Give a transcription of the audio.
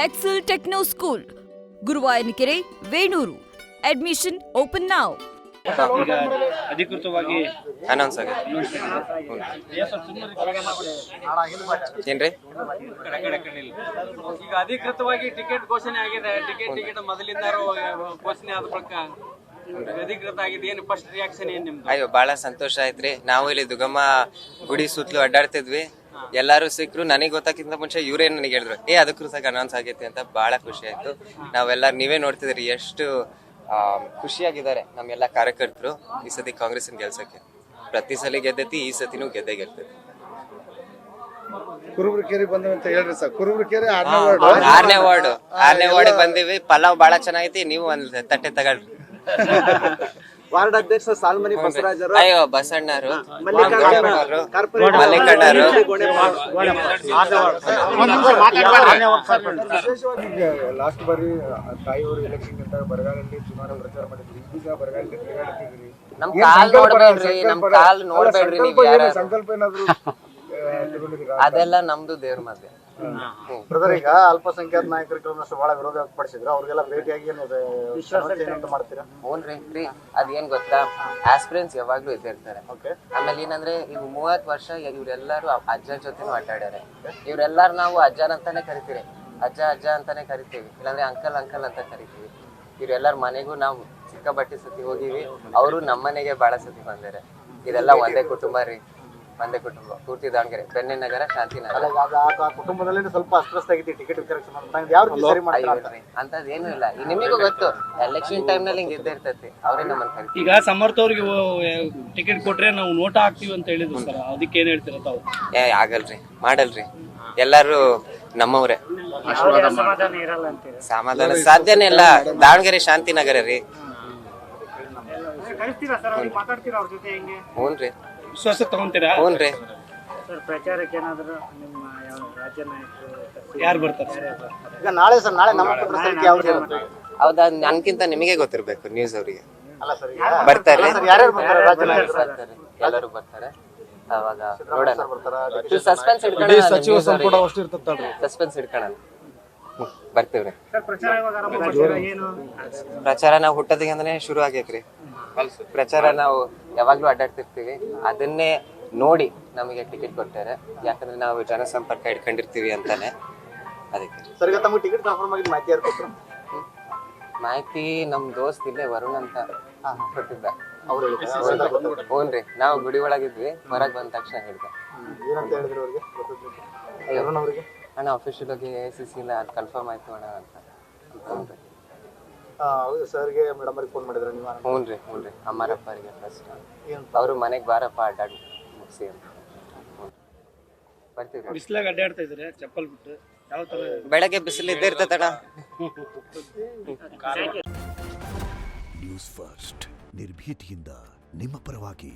Excel Techno School, Guruvayanakere, Venur. Admission open now. ಈಗ ಅಧಿಕೃತವಾಗಿ announce ಆಗಿದೆ. ಏನ್ರಿ ಈಗ ಅಧಿಕೃತವಾಗಿ ಟಿಕೆಟ್ ಘೋಷಣೆ ಆಗಿದೆ. ಟಿಕೆಟ್ ಮೊದಲಿಂದ ಘೋಷಣೆ ಆದ ಬಳಿಕ ಅಧಿಕೃತ ಆಗಿದೆ. ಏನು ಫಸ್ಟ್ ರಿಯಾಕ್ಷನ್ ಏನ್ ನಿಮ್ದು? ಅಯ್ಯೋ ಬಹಳ ಸಂತೋಷ ಆಯ್ತ್ರಿ. ನಾವು ಇಲ್ಲಿ ದುಗಮ್ಮ ಗುಡಿ ಸುತ್ತಲೂ ಅಡ್ಡಾಡ್ತಿದ್ವಿ, ಎಲ್ಲಾರು ಸಿಕ್ಕರು. ನನಗೆ ಗೊತ್ತಾಗಿಂತ ಮುಂಚೆ ಇವರೇ ನನಗೆ ಹೇಳಿದ್ರು, ಅಧಿಕೃತವಾಗಿ ಅನೌನ್ಸ್ ಆಗೈತಿ ಅಂತ. ಬಹಳ ಖುಷಿ ಆಯ್ತು. ನಾವೆಲ್ಲ ನೀವೇ ನೋಡ್ತಿದ್ರಿ ಎಷ್ಟು ಖುಷಿಯಾಗಿದ್ದಾರೆ ನಮ್ಮೆಲ್ಲ ಕಾರ್ಯಕರ್ತರು ಈ ಸತಿ ಕಾಂಗ್ರೆಸ್ ಗೆಲ್ಸಕ್ಕೆ. ಪ್ರತಿ ಸಲ ಗೆದ್ದೈತಿ, ಈ ಸತಿನೂ ಗೆದ್ದೇ ಗೆಲ್ತೈತಿ. ಕುರುಬರಕೇರಿ ಬಂದ್ವಿ ಅಂತ ಹೇಳ್ರಿ ಸರ್. ಕುರುಬರಕೇರಿ 6ನೇ ವಾರ್ಡ್ ಬಂದಿವಿ. ಪಲಾವ್ ಬಹಳ ಚೆನ್ನಾಗೈತಿ, ನೀವು ಒಂದ್ ತಟ್ಟೆ ತಗೊಳ್ರಿ. ವಾರ್ಡ್ ಅಧ್ಯಕ್ಷ ಸಾಲ್ಮನಿ ಬಸವರಾಜರು, ಅಯ್ಯೋ ಬಸಣ್ಣರು, ಮಲ್ಲಿಕಣ್ಣರು, ಲಾಸ್ಟ್ ಬಾರಿ ತಾಯಿಯವರು ಎಲೆಕ್ಷನ್ ಇದ್ದಾಗ ಬರಗಾಲಲ್ಲಿ ಚುನಾವಣೆ ಪ್ರಚಾರ ಮಾಡಿದ್ರಿ. ಈಗ ಬರಗಾಲದಲ್ಲಿ ತಿರುಗಾಡ್ತಿದ್ರಿ. ನಮ್ ಕಾಲ್ ನೋಡ್ಬೇಡ್ರಿ, ನಮ್ ಕಾಲ್ ನೋಡ್ಬೇಡ್ರಿ. ನೀವು ಯಾರು ಸಂಕಲ್ಪ ಏನಾದ್ರು ಅದೆಲ್ಲ ನಮ್ದು ದೇವ್ರ ಮಧ್ಯೆ. ಬ್ರದರ್, ಈಗ ಅಲ್ಪಸಂಖ್ಯಾತ ನಾಯಕರು ಕೆಲವೊಂದಷ್ಟು ಬಹಳ ವಿರೋಧ ವ್ಯಕ್ತಪಡಿಸಿದ್ರು. ಅವ್ರಿಗೆಲ್ಲ ಭೇಟಿಯಾಗಿ ಏನಂತ ಮಾಡ್ತೀರಾ? ಹ್ಞೂನ್ರಿ, ಅದೇನ್ ಗೊತ್ತಾ, ಆಸ್ಪಿರೆನ್ಸ್ ಯಾವಾಗ್ಲೂ ಇದ್ದಿರ್ತಾರೆ. ಆಮೇಲೆ ಏನಂದ್ರೆ ಈಗ 30 ವರ್ಷ ಇವ್ರೆಲ್ಲಾರು ಅಜ್ಜ ಜೊತೆನೂ ಆಟಾಡ್ಯಾರೆ. ಇವ್ರೆಲ್ಲಾರು ನಾವು ಅಜ್ಜನ ಅಂತಾನೆ ಕರಿತೀವಿ, ಅಜ್ಜ ಅಂತಾನೆ ಕರಿತೀವಿ, ಇಲ್ಲಾಂದ್ರೆ ಅಂಕಲ್ ಅಂತ ಕರಿತೀವಿ. ಇವ್ರೆಲ್ಲಾರ ಮನೆಗೂ ನಾವು ಸಿಕ್ಕಾಪಟ್ಟಿ ಸತಿ ಹೋಗಿವಿ. ಅವರು ನಮ್ಮನೆಗೆ ಬಹಳ ಸತಿ ಬಂದಾರೆ. ಇದೆಲ್ಲ ಒಂದೇ ಕುಟುಂಬ ರೀ, ಒಂದೇ ಕುಟುಂಬ. ಪೂರ್ತಿ ದಾವಣಗೆರೆ, ಬೆಣ್ಣೆನಗರ, ಶಾಂತಿನಗರ. ಕುಟುಂಬದಲ್ಲಿ ಸ್ವಲ್ಪ ಅಸ್ವಸ್ಥ ಆಗಿತ್ತು ಟಿಕೆಟ್ ವಿಚಾರ. ಅಂತದ್ ಏನು ಇಲ್ಲ. ನಿಮಗೂ ಗೊತ್ತು, ಎಲೆಕ್ಷನ್ ಟೈಮ್ ನಲ್ಲಿ ಹಿಂಗ್ ಇದ್ದೇ ಇರ್ತೈತಿ. ಅವ್ರೇ ನಮ್ಮನ್ನ ಕರಿತೀವಿ. ಈಗ ಸಮರ್ಥ ಅವ್ರಿಗೆ ಟಿಕೆಟ್ ಕೊಟ್ರೆ ನಾವು ನೋಟ ಹಾಕ್ತಿವಿ ಅಂತ ಹೇಳಿದ್ರು ಸರ್, ಅದಕ್ಕೆ ಏನ್ ಹೇಳ್ತೀರ ತಾವು? ಆಗಲ್ರಿ, ಮಾಡಲ್ರಿ. ಎಲ್ಲಾರು ನಮ್ಮವ್ರೆ. ಸಮಾಧಾನ ಸಾಧ್ಯನೇ ಇಲ್ಲ. ದಾವಣಗೆರೆ ಶಾಂತಿನಗರ ರೀ. ಹ್ಞೂನ್ರಿ, ವಿಶ್ವಾಸ ತಗೊಂತೀರಾ? ಹ್ಞೂನ್ರಿ. ಪ್ರಚಾರಕ್ಕೆ ಏನಾದ್ರು ನಿಮ್ಮ ರಾಜ್ಯ ನಾಯಕರು ಯಾರು ಬರ್ತಾರೆ? ಈಗ ನಾಳೆ ನಾಮಪತ್ರ ಸಲ್ಲಿಕೆ ಯಾವ್ದು ಇರುತ್ತೆ? ಹೌದಾ, ನನ್ಕಿಂತ ನಿಮಗೆ ಗೊತ್ತಿರ್ಬೇಕು, ನ್ಯೂಸ್ ಅವರಿಗೆ. ಅಲ್ಲ ಸರ್, ಬರ್ತಾರೆ, ಯಾರ್ಯಾರು ಬರ್ತಾರೆ? ರಾಜ್ಯ ನಾಯಕರು ಬರ್ತಾರೆ, ಎಲ್ಲರೂ ಬರ್ತಾರೆ. ಅವಾಗ ನೋಡೋಣ. ಸಸ್ಪೆನ್ಸ್ ಇಟ್ಕೊಳ್ಳೋಣ, ಸಚಿವ ಸಂಪುಟ ಅಷ್ಟು ಇರ್ತದೆ. ಸಸ್ಪೆನ್ಸ್ ಇಟ್ಕೊಳ್ಳೋಣ. ಬರ್ತೀವ್ರಿ. ಪ್ರಚಾರ ಯಾವಾಗ ಆರಂಭ ಮಾಡ್ತೀರಾ? ಏನು ಪ್ರಚಾರ ನಾವು ಹುಟ್ಟೋದಿಗಂದ್ರೆ ಶುರು ಆಗೈತ್ರಿ. ಪ್ರಚಾರ ನಾವು ಯಾವಾಗ್ಲೂ ಅಡ್ಡಾಡ್ತಿರ್ತೀವಿ. ಅದನ್ನೇ ನೋಡಿ ನಮಗೆ ಟಿಕೆಟ್ ಕೊಡ್ತಾರೆ, ಯಾಕಂದ್ರೆ ನಾವು ಜನಸಂಪರ್ಕ ಇಟ್ಕೊಂಡಿರ್ತೀವಿ ಅಂತಾನೆ. ಅದಕ್ಕೆ ಸರ್, ಈಗ ತಮಗೆ ಟಿಕೆಟ್ ಕನ್ಫರ್ಮ್ ಆಗಿದ್ದು ಮಾಹಿತಿ ಯಾರು ಕೊಟ್ಟರು? ಮಾಹಿತಿ ನಮ್ ದೋಸ್ತ್ ಇಲ್ಲೇ ವರುಣ್ ಅಂತ ಕೊಟ್ಟಿದ್ದ. ಅವ್ರು ಹೇಳಿದ್ರು. ಹ್ಞೂನ್ರಿ, ನಾವು ಗುಡಿ ಒಳಗಿದ್ವಿ, ಹೊರಗೆ ಬಂದ ತಕ್ಷಣ ಹೇಳಿದೆ. ಏನಂತ ಹೇಳಿದ್ರು ಅವ್ರಿಗೆ? ಅವರಿಗೆ ಅಣ್ಣ ಅಫಿಷಿಯಲ್ ಆಗಿ AICC ಅದು ಕನ್ಫರ್ಮ್ ಆಯ್ತು ಅಣ್ಣ ಅಂತ. ಸರ್ಗೆ ಮೇಡಮ್ ಅವ್ರಿಗೆ ಫೋನ್ ಮಾಡಿದ್ರೆ ನೀವು? ಹ್ಞೂನ್ರಿ, ಅಮ್ಮಾರಪ್ಪರಿಗೆ ಫಸ್ಟ್ ಅವರು ಮನೆಗೆ ಬಾರಪ್ಪ ಅಡ್ಡಾಡಿ ಮುಗಿಸಿ ಅಂತ. ಬರ್ತೀವಿ. ಬಿಸಿಲಾಗ ಅಡ್ಡಾಡ್ತಾ ಇದ್ರೆ ಚಪ್ಪಲ್ ಬಿಟ್ಟು ಯಾವ ತರ? ಬೆಳಗ್ಗೆ ಬಿಸಿಲು ಇದ್ದೇ ಇರ್ತದಣ್ಣ. ನ್ಯೂಸ್ ಫಸ್ಟ್, ನಿರ್ಭೀತಿಯಿಂದ ನಿಮ್ಮ ಪರವಾಗಿ.